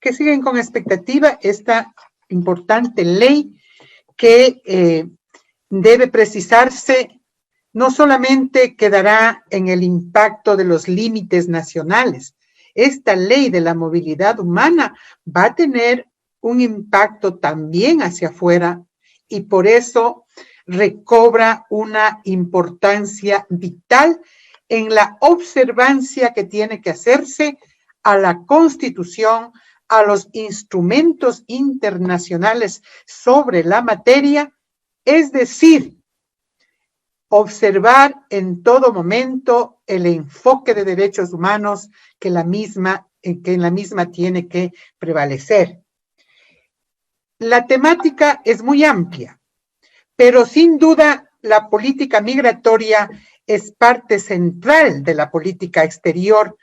que siguen con expectativa esta importante ley que debe precisarse. No solamente quedará en el impacto de los límites nacionales, esta ley de la movilidad humana va a tener un impacto también hacia afuera y por eso recobra una importancia vital en la observancia que tiene que hacerse a la Constitución, a los instrumentos internacionales sobre la materia, es decir, observar en todo momento el enfoque de derechos humanos que en la misma tiene que prevalecer. La temática es muy amplia, pero sin duda la política migratoria es parte central de la política exterior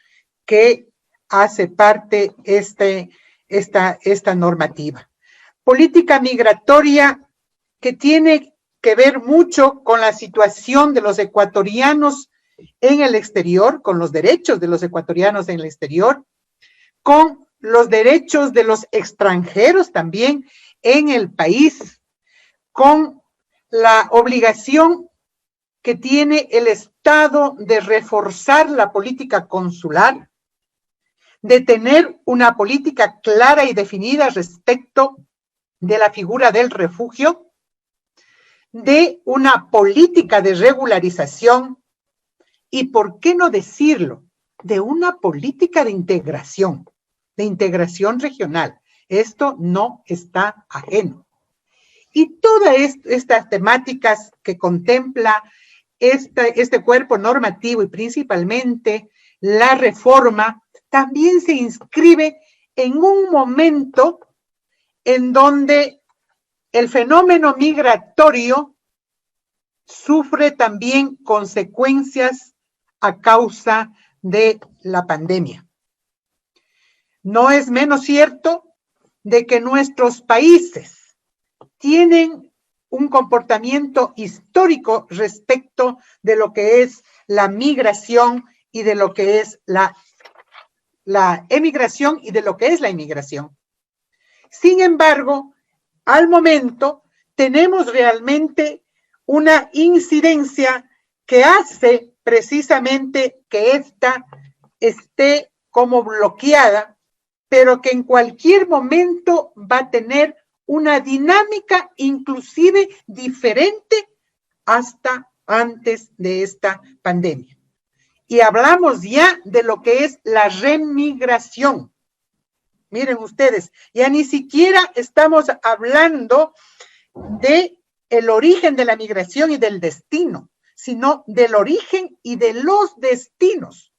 que hace parte esta normativa. Política migratoria que tiene que ver mucho con la situación de los ecuatorianos en el exterior, con los derechos de los ecuatorianos en el exterior, con los derechos de los extranjeros también en el país, con la obligación que tiene el Estado de reforzar la política consular, de tener una política clara y definida respecto de la figura del refugio, de una política de regularización y, ¿por qué no decirlo?, de una política de integración regional. Esto no está ajeno. Y todas estas temáticas que contempla este cuerpo normativo y principalmente la reforma, también se inscribe en un momento en donde el fenómeno migratorio sufre también consecuencias a causa de la pandemia. No es menos cierto de que nuestros países tienen un comportamiento histórico respecto de lo que es la migración y de lo que es la emigración y de lo que es la inmigración. Sin embargo, al momento tenemos realmente una incidencia que hace precisamente que ésta esté como bloqueada, pero que en cualquier momento va a tener una dinámica inclusive diferente hasta antes de esta pandemia. Y hablamos ya de lo que es la remigración. Miren ustedes, ya ni siquiera estamos hablando de el origen de la migración y del destino, sino del origen y de los destinos.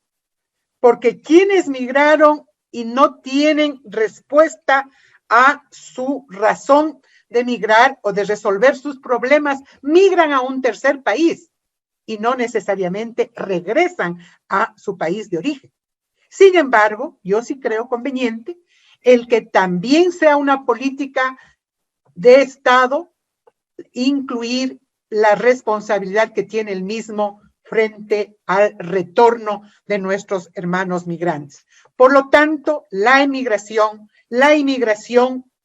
Porque quienes migraron y no tienen respuesta a su razón de migrar o de resolver sus problemas, migran a un tercer país y no necesariamente regresan a su país de origen. Sin embargo, yo sí creo conveniente el que también sea una política de Estado incluir la responsabilidad que tiene el mismo frente al retorno de nuestros hermanos migrantes. Por lo tanto, la inmigración,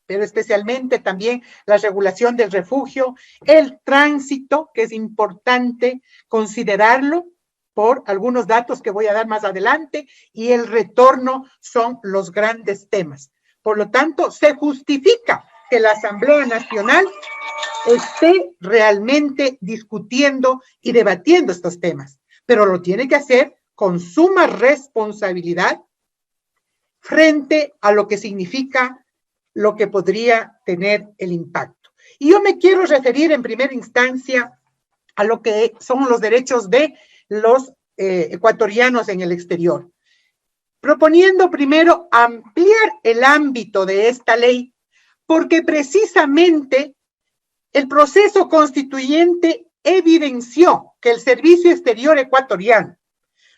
pero especialmente también la regulación del refugio, el tránsito, que es importante considerarlo por algunos datos que voy a dar más adelante, y el retorno son los grandes temas. Por lo tanto, se justifica que la Asamblea Nacional esté realmente discutiendo y debatiendo estos temas, pero lo tiene que hacer con suma responsabilidad frente a lo que significa lo que podría tener el impacto. Y yo me quiero referir en primera instancia a lo que son los derechos de los ecuatorianos en el exterior, proponiendo primero ampliar el ámbito de esta ley, porque precisamente el proceso constituyente evidenció que el servicio exterior ecuatoriano,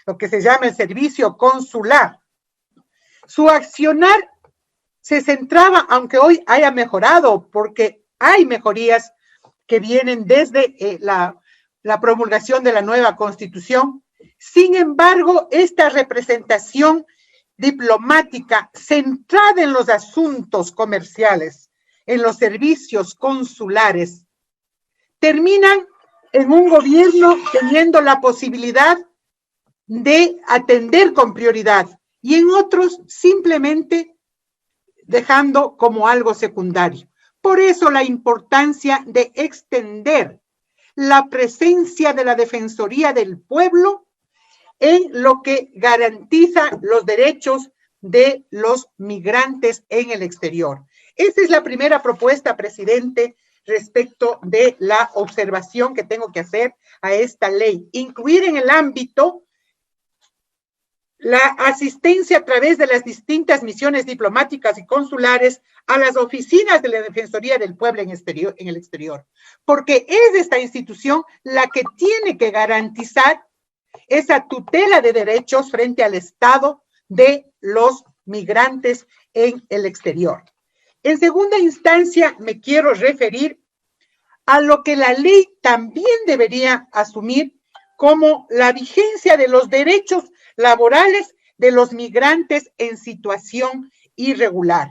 lo que se llama el servicio consular, su accionar se centraba, aunque hoy haya mejorado, porque hay mejorías que vienen desde la promulgación de la nueva Constitución. Sin embargo, esta representación diplomática centrada en los asuntos comerciales, en los servicios consulares, terminan en un gobierno teniendo la posibilidad de atender con prioridad y en otros simplemente dejando como algo secundario. Por eso la importancia de extender la presencia de la Defensoría del Pueblo en lo que garantiza los derechos de los migrantes en el exterior. Esa es la primera propuesta, presidente, respecto de la observación que tengo que hacer a esta ley. Incluir en el ámbito la asistencia a través de las distintas misiones diplomáticas y consulares a las oficinas de la Defensoría del Pueblo en el exterior, porque es esta institución la que tiene que garantizar esa tutela de derechos frente al Estado de los migrantes en el exterior. En segunda instancia, me quiero referir a lo que la ley también debería asumir como la vigencia de los derechos laborales de los migrantes en situación irregular.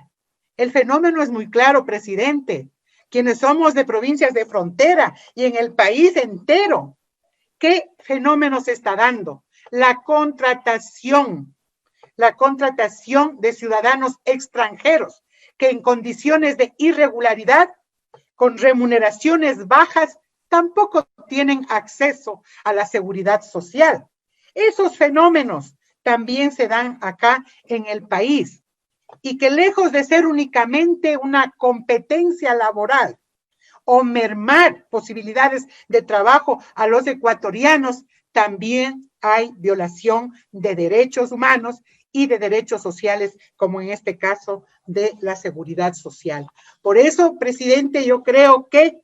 El fenómeno es muy claro, presidente. Quienes somos de provincias de frontera y en el país entero, ¿qué fenómeno se está dando? La contratación de ciudadanos extranjeros que en condiciones de irregularidad, con remuneraciones bajas, tampoco tienen acceso a la seguridad social. Esos fenómenos también se dan acá en el país y que lejos de ser únicamente una competencia laboral o mermar posibilidades de trabajo a los ecuatorianos, también hay violación de derechos humanos y de derechos sociales, como en este caso de la seguridad social. Por eso, presidente, yo creo que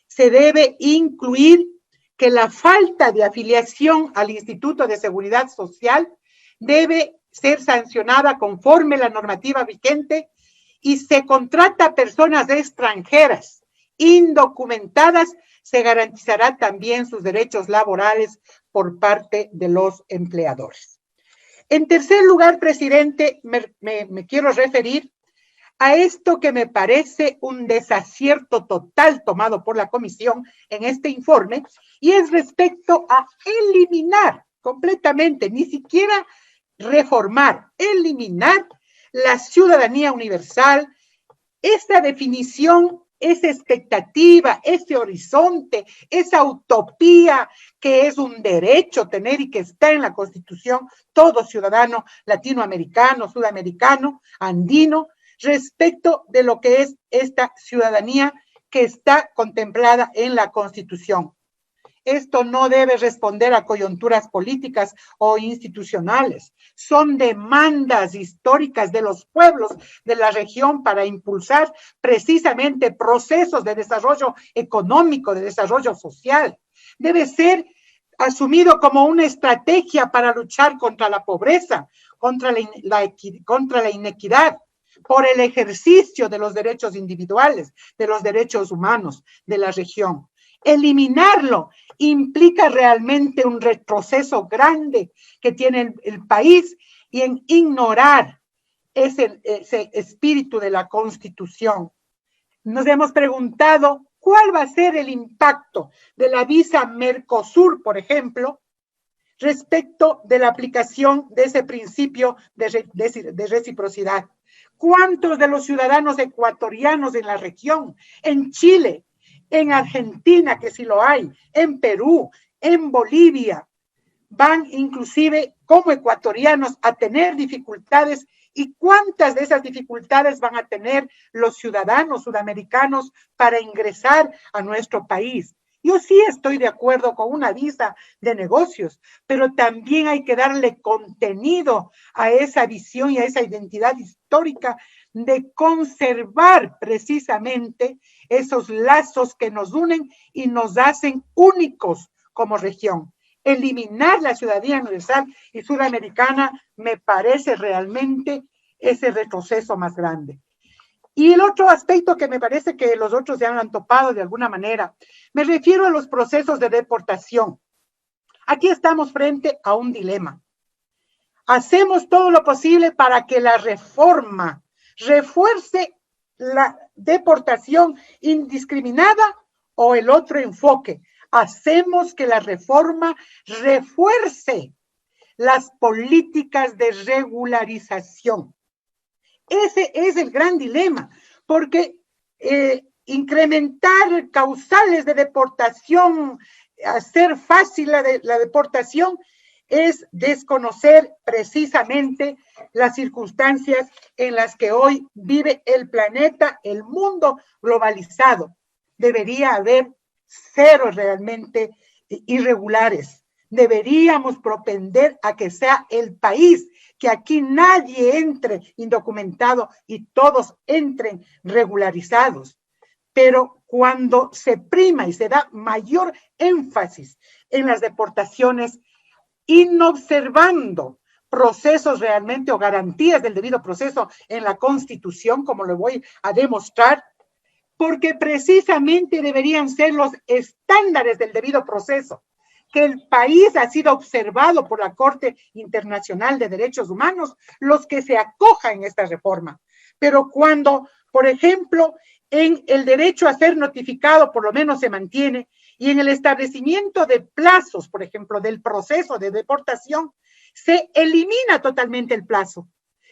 se debe incluir que la falta de afiliación al Instituto de Seguridad Social debe ser sancionada conforme la normativa vigente y se contrata a personas extranjeras indocumentadas, se garantizará también sus derechos laborales por parte de los empleadores. En tercer lugar, presidente, me quiero referir a esto que me parece un desacierto total tomado por la comisión en este informe, y es respecto a eliminar completamente, ni siquiera reformar, eliminar la ciudadanía universal, esa definición, esa expectativa, ese horizonte, esa utopía que es un derecho tener y que está en la Constitución, todo ciudadano latinoamericano, sudamericano, andino, respecto de lo que es esta ciudadanía que está contemplada en la Constitución. Esto no debe responder a coyunturas políticas o institucionales. Son demandas históricas de los pueblos de la región para impulsar precisamente procesos de desarrollo económico, de desarrollo social. Debe ser asumido como una estrategia para luchar contra la pobreza, contra la inequidad, por el ejercicio de los derechos individuales, de los derechos humanos de la región. Eliminarlo implica realmente un retroceso grande que tiene el país y en ignorar ese espíritu de la Constitución. Nos hemos preguntado cuál va a ser el impacto de la visa Mercosur, por ejemplo, respecto de la aplicación de ese principio de reciprocidad. ¿Cuántos de los ciudadanos ecuatorianos en la región, en Chile, en Argentina, que sí lo hay, en Perú, en Bolivia, van inclusive como ecuatorianos a tener dificultades? ¿Y cuántas de esas dificultades van a tener los ciudadanos sudamericanos para ingresar a nuestro país? Yo sí estoy de acuerdo con una visa de negocios, pero también hay que darle contenido a esa visión y a esa identidad histórica de conservar precisamente esos lazos que nos unen y nos hacen únicos como región. Eliminar la ciudadanía universal y sudamericana me parece realmente ese retroceso más grande. Y el otro aspecto que me parece que los otros ya han topado de alguna manera, me refiero a los procesos de deportación. Aquí estamos frente a un dilema. hacemos todo lo posible para que la reforma refuerce la deportación indiscriminada o el otro enfoque. Hacemos que la reforma refuerce las políticas de regularización. Ese es el gran dilema, porque incrementar causales de deportación, hacer fácil la deportación, es desconocer precisamente las circunstancias en las que hoy vive el planeta, el mundo globalizado. Debería haber cero realmente irregulares. Deberíamos propender a que sea el país, que aquí nadie entre indocumentado y todos entren regularizados. Pero cuando se prima y se da mayor énfasis en las deportaciones, inobservando procesos realmente o garantías del debido proceso en la Constitución, como lo voy a demostrar, porque precisamente deberían ser los estándares del debido proceso, que el país ha sido observado por la Corte Internacional de Derechos Humanos, los que se acojan en esta reforma. Pero cuando, por ejemplo, en el derecho a ser notificado por lo menos se mantiene, y en el establecimiento de plazos, por ejemplo, del proceso de deportación, se elimina totalmente el plazo.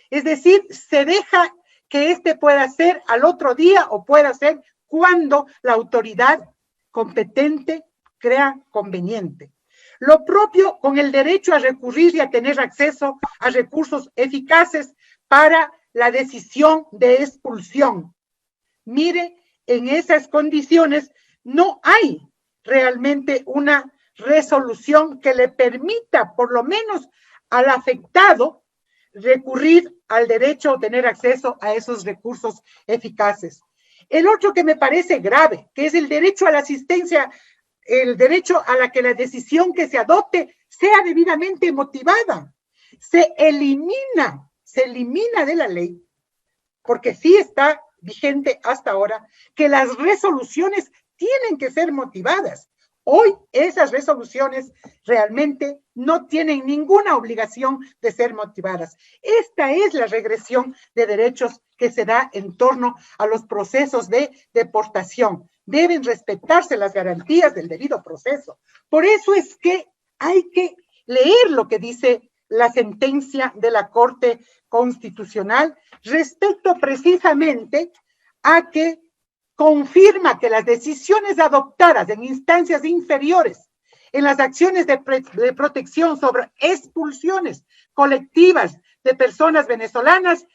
Es decir, se deja que este pueda ser al otro día o pueda ser cuando la autoridad competente crea conveniente. Lo propio con el derecho a recurrir y a tener acceso a recursos eficaces para la decisión de expulsión. Mire, en esas condiciones no hay realmente una resolución que le permita, por lo menos al afectado, recurrir al derecho a tener acceso a esos recursos eficaces. El otro que me parece grave, que es el derecho a la asistencia, el derecho a la que la decisión que se adopte sea debidamente motivada. Se elimina de la ley, porque sí está vigente hasta ahora, que las resoluciones tienen que ser motivadas. Hoy esas resoluciones realmente no tienen ninguna obligación de ser motivadas. Esta es la regresión de derechos que se da en torno a los procesos de deportación. Deben respetarse las garantías del debido proceso. Por eso es que hay que leer lo que dice la sentencia de la Corte Constitucional respecto precisamente a que confirma que las decisiones adoptadas en instancias inferiores en las acciones de protección sobre expulsiones colectivas de personas venezolanas,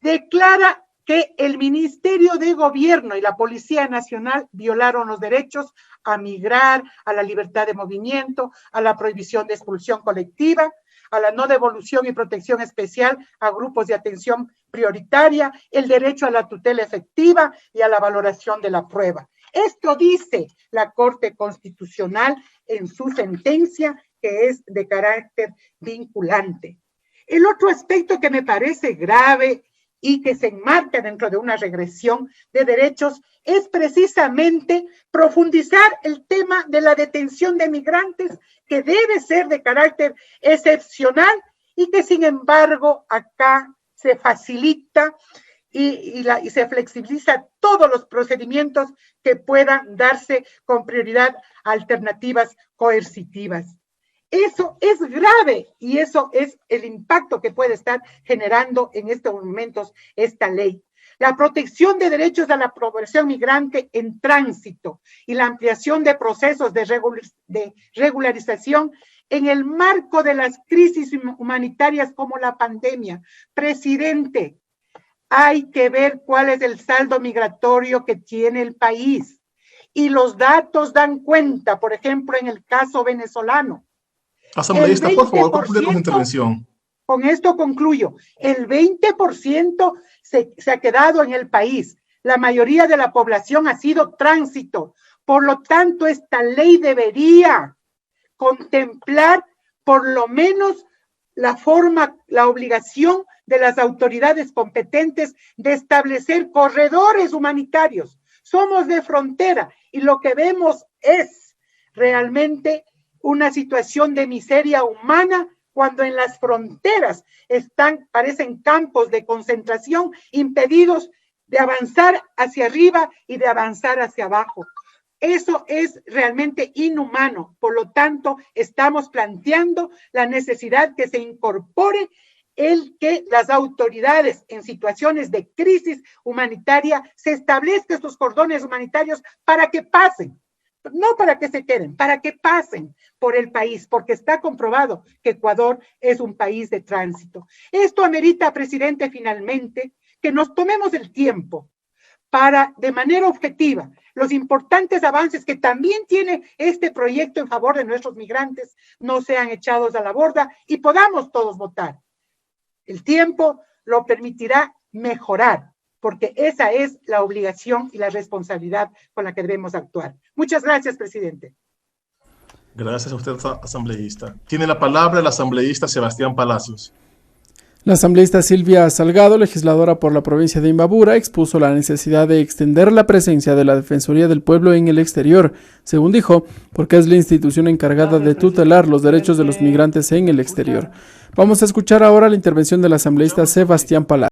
declara que el Ministerio de Gobierno y la Policía Nacional violaron los derechos a migrar, a la libertad de movimiento, a la prohibición de expulsión colectiva, a la no devolución y protección especial a grupos de atención prioritaria, el derecho a la tutela efectiva y a la valoración de la prueba. Esto dice la Corte Constitucional en su sentencia, que es de carácter vinculante. El otro aspecto que me parece grave y que se enmarca dentro de una regresión de derechos es precisamente profundizar el tema de la detención de migrantes, que debe ser de carácter excepcional y que sin embargo acá se facilita y se flexibiliza todos los procedimientos que puedan darse con prioridad a alternativas coercitivas. Eso es grave y eso es el impacto que puede estar generando en estos momentos esta ley. La protección de derechos a la población migrante en tránsito y la ampliación de procesos de regularización en el marco de las crisis humanitarias como la pandemia. Presidente, hay que ver cuál es el saldo migratorio que tiene el país. Y los datos dan cuenta, por ejemplo, en el caso venezolano. Asambleísta, por favor, concluya con su intervención. Con esto concluyo. El 20% se ha quedado en el país. La mayoría de la población ha sido tránsito. Por lo tanto, esta ley debería contemplar por lo menos la obligación de las autoridades competentes de establecer corredores humanitarios. Somos de frontera y lo que vemos es realmente una situación de miseria humana cuando en las fronteras parecen campos de concentración, impedidos de avanzar hacia arriba y de avanzar hacia abajo. Eso es realmente inhumano. Por lo tanto, estamos planteando la necesidad que se incorpore el que las autoridades en situaciones de crisis humanitaria se establezcan estos cordones humanitarios para que pasen, no para que se queden, para que pasen por el país, porque está comprobado que Ecuador es un país de tránsito. Esto amerita, presidente, finalmente, que nos tomemos el tiempo para, de manera objetiva, los importantes avances que también tiene este proyecto en favor de nuestros migrantes no sean echados a la borda y podamos todos votar. El tiempo lo permitirá mejorar, porque esa es la obligación y la responsabilidad con la que debemos actuar. Muchas gracias, presidente. Gracias a usted, asambleísta. Tiene la palabra el asambleísta Sebastián Palacios. La asambleísta Silvia Salgado, legisladora por la provincia de Imbabura, expuso la necesidad de extender la presencia de la Defensoría del Pueblo en el exterior, según dijo, porque es la institución encargada de tutelar los derechos de los migrantes en el exterior. Vamos a escuchar ahora la intervención del asambleísta Sebastián Palacios.